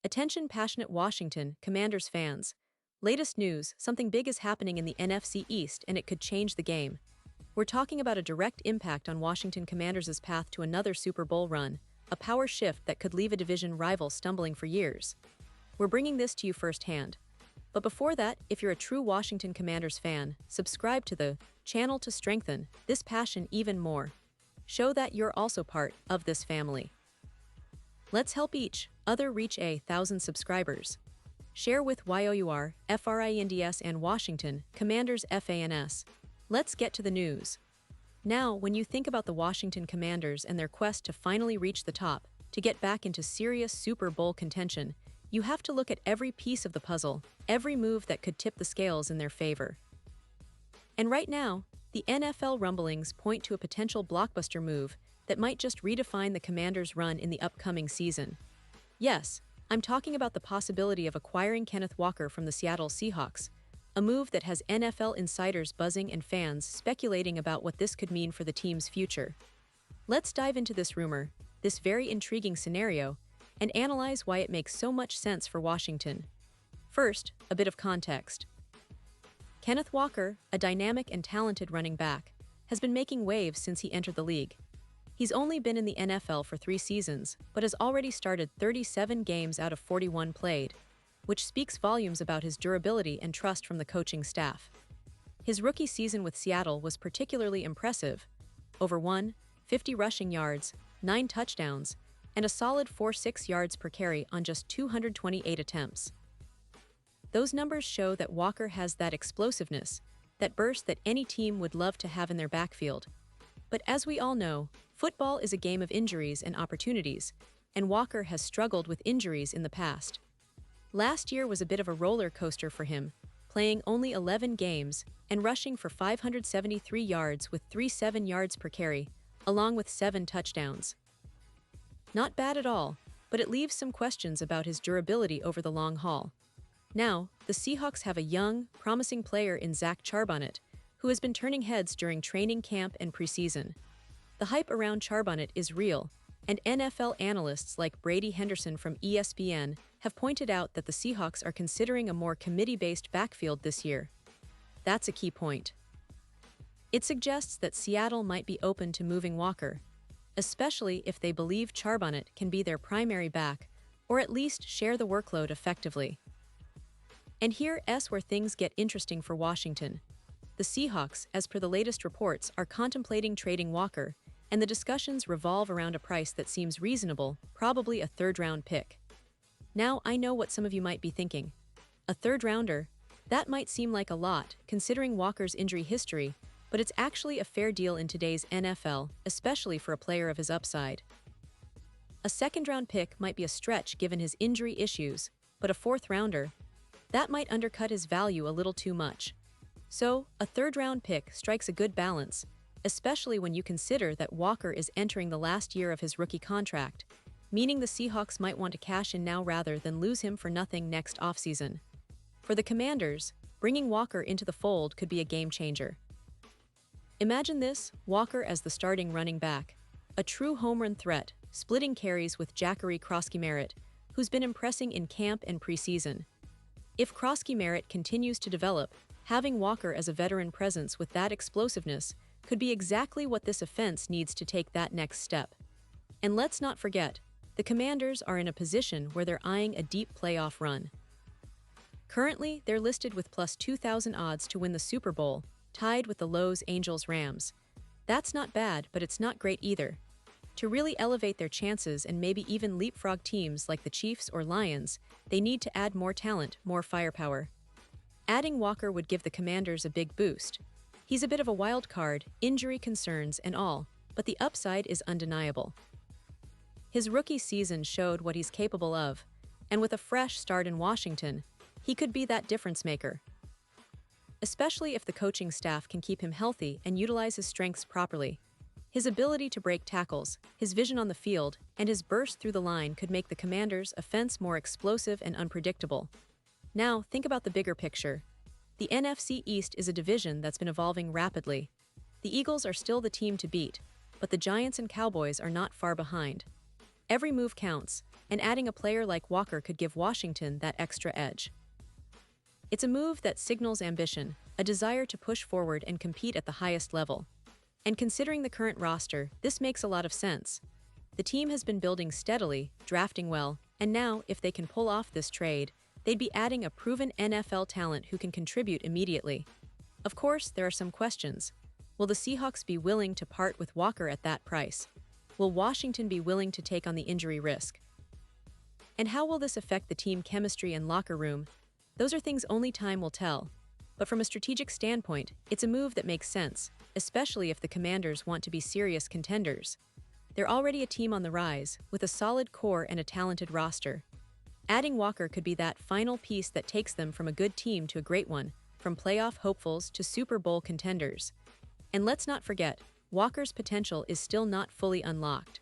Attention passionate Washington Commanders fans. Latest news, something big is happening in the NFC East and it could change the game. We're talking about a direct impact on Washington Commanders' path to another Super Bowl run, a power shift that could leave a division rival stumbling for years. We're bringing this to you firsthand. But before that, if you're a true Washington Commanders fan, subscribe to the channel to strengthen this passion even more. Show that you're also part of this family. Let's help each other reach 1,000 subscribers. Share with YOUR, FRINDS and Washington Commanders FANS. Let's get to the news. Now, when you think about the Washington Commanders and their quest to finally reach the top, to get back into serious Super Bowl contention, you have to look at every piece of the puzzle, every move that could tip the scales in their favor. And right now, the NFL rumblings point to a potential blockbuster move that might just redefine the Commanders' run in the upcoming season. Yes, I'm talking about the possibility of acquiring Kenneth Walker from the Seattle Seahawks, a move that has NFL insiders buzzing and fans speculating about what this could mean for the team's future. Let's dive into this rumor, this very intriguing scenario, and analyze why it makes so much sense for Washington. First, a bit of context. Kenneth Walker, a dynamic and talented running back, has been making waves since he entered the league. He's only been in the NFL for 3 seasons, but has already started 37 games out of 41 played, which speaks volumes about his durability and trust from the coaching staff. His rookie season with Seattle was particularly impressive: over 150 rushing yards, 9 touchdowns, and a solid 4.6 yards per carry on just 228 attempts. Those numbers show that Walker has that explosiveness, that burst that any team would love to have in their backfield. But as we all know, football is a game of injuries and opportunities, and Walker has struggled with injuries in the past. Last year was a bit of a roller coaster for him, playing only 11 games and rushing for 573 yards with 3.7 yards per carry, along with 7 touchdowns. Not bad at all, but it leaves some questions about his durability over the long haul. Now, the Seahawks have a young, promising player in Zach Charbonnet, who has been turning heads during training camp and preseason. The hype around Charbonnet is real, and NFL analysts like Brady Henderson from ESPN have pointed out that the Seahawks are considering a more committee-based backfield this year. That's a key point. It suggests that Seattle might be open to moving Walker, especially if they believe Charbonnet can be their primary back, or at least share the workload effectively. And here's where things get interesting for Washington. The Seahawks, as per the latest reports, are contemplating trading Walker, and the discussions revolve around a price that seems reasonable, probably a third-round pick. Now, I know what some of you might be thinking. A third-rounder? That might seem like a lot, considering Walker's injury history, but it's actually a fair deal in today's NFL, especially for a player of his upside. A second-round pick might be a stretch given his injury issues, but a fourth-rounder? That might undercut his value a little too much. So, a third-round pick strikes a good balance, especially when you consider that Walker is entering the last year of his rookie contract, meaning the Seahawks might want to cash in now rather than lose him for nothing next offseason. For the Commanders, bringing Walker into the fold could be a game-changer. Imagine this: Walker as the starting running back, a true home run threat, splitting carries with Jackery Krosky-Merritt, who's been impressing in camp and preseason. If Krosky-Merritt continues to develop, having Walker as a veteran presence with that explosiveness could be exactly what this offense needs to take that next step. And let's not forget, the Commanders are in a position where they're eyeing a deep playoff run. Currently, they're listed with plus 2,000 odds to win the Super Bowl, tied with the Los Angeles Rams. That's not bad, but it's not great either. To really elevate their chances and maybe even leapfrog teams like the Chiefs or Lions, they need to add more talent, more firepower. Adding Walker would give the Commanders a big boost. He's a bit of a wild card, injury concerns and all, but the upside is undeniable. His rookie season showed what he's capable of, and with a fresh start in Washington, he could be that difference maker. Especially if the coaching staff can keep him healthy and utilize his strengths properly. His ability to break tackles, his vision on the field, and his burst through the line could make the Commanders' offense more explosive and unpredictable. Now, think about the bigger picture. The NFC East is a division that's been evolving rapidly. The Eagles are still the team to beat, but the Giants and Cowboys are not far behind. Every move counts, and adding a player like Walker could give Washington that extra edge. It's a move that signals ambition, a desire to push forward and compete at the highest level. And considering the current roster, this makes a lot of sense. The team has been building steadily, drafting well, and now, if they can pull off this trade, they'd be adding a proven NFL talent who can contribute immediately. Of course, there are some questions. Will the Seahawks be willing to part with Walker at that price? Will Washington be willing to take on the injury risk? And how will this affect the team chemistry and locker room? Those are things only time will tell. But from a strategic standpoint, it's a move that makes sense, especially if the Commanders want to be serious contenders. They're already a team on the rise, with a solid core and a talented roster. Adding Walker could be that final piece that takes them from a good team to a great one, from playoff hopefuls to Super Bowl contenders. And let's not forget, Walker's potential is still not fully unlocked.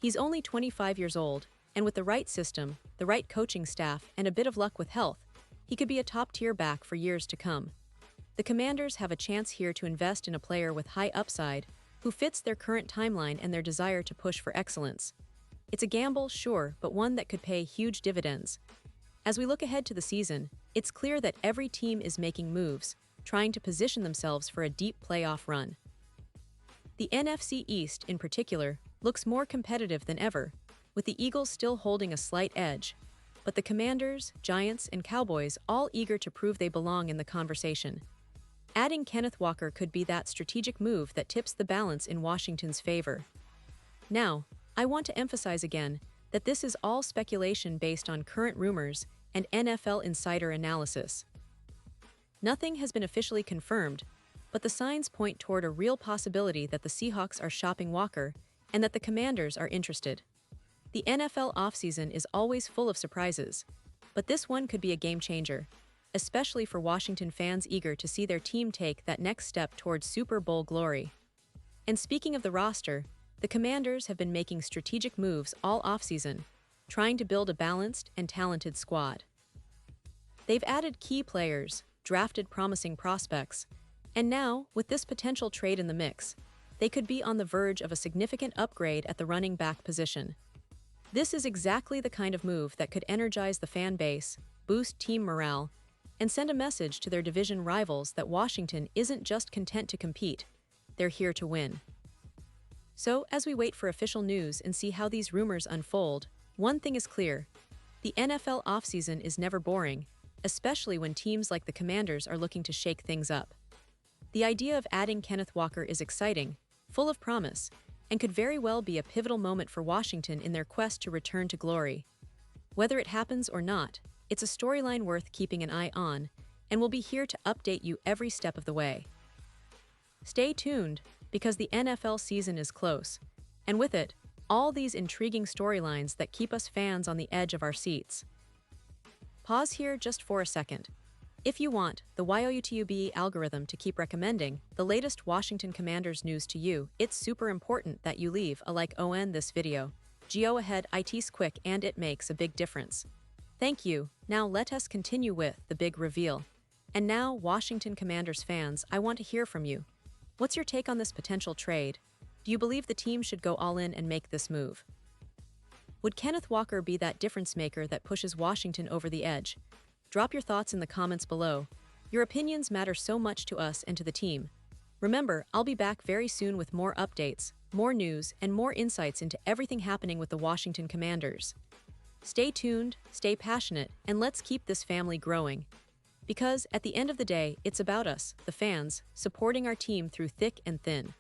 He's only 25 years old, and with the right system, the right coaching staff, and a bit of luck with health, he could be a top-tier back for years to come. The Commanders have a chance here to invest in a player with high upside, who fits their current timeline and their desire to push for excellence. It's a gamble, sure, but one that could pay huge dividends. As we look ahead to the season, it's clear that every team is making moves, trying to position themselves for a deep playoff run. The NFC East, in particular, looks more competitive than ever, with the Eagles still holding a slight edge, but the Commanders, Giants, and Cowboys all eager to prove they belong in the conversation. Adding Kenneth Walker could be that strategic move that tips the balance in Washington's favor. Now, I want to emphasize again that this is all speculation based on current rumors and NFL insider analysis. Nothing has been officially confirmed, but the signs point toward a real possibility that the Seahawks are shopping Walker and that the Commanders are interested. The NFL offseason is always full of surprises, but this one could be a game-changer, especially for Washington fans eager to see their team take that next step towards Super Bowl glory. And speaking of the roster, the Commanders have been making strategic moves all offseason, trying to build a balanced and talented squad. They've added key players, drafted promising prospects, and now, with this potential trade in the mix, they could be on the verge of a significant upgrade at the running back position. This is exactly the kind of move that could energize the fan base, boost team morale, and send a message to their division rivals that Washington isn't just content to compete, they're here to win. So, as we wait for official news and see how these rumors unfold, one thing is clear: the NFL offseason is never boring, especially when teams like the Commanders are looking to shake things up. The idea of adding Kenneth Walker is exciting, full of promise, and could very well be a pivotal moment for Washington in their quest to return to glory. Whether it happens or not, it's a storyline worth keeping an eye on, and we'll be here to update you every step of the way. Stay tuned, because the NFL season is close, and with it, all these intriguing storylines that keep us fans on the edge of our seats. Pause here just for a second. If you want the YouTube algorithm to keep recommending the latest Washington Commanders news to you, it's super important that you leave a like on this video. Go ahead, it's quick and it makes a big difference. Thank you. Now let us continue with the big reveal. And now, Washington Commanders fans, I want to hear from you. What's your take on this potential trade? Do you believe the team should go all in and make this move? Would Kenneth Walker be that difference maker that pushes Washington over the edge? Drop your thoughts in the comments below. Your opinions matter so much to us and to the team. Remember, I'll be back very soon with more updates, more news, and more insights into everything happening with the Washington Commanders. Stay tuned, stay passionate, and let's keep this family growing. Because, at the end of the day, it's about us, the fans, supporting our team through thick and thin.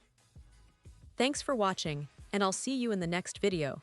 Thanks for watching, and I'll see you in the next video.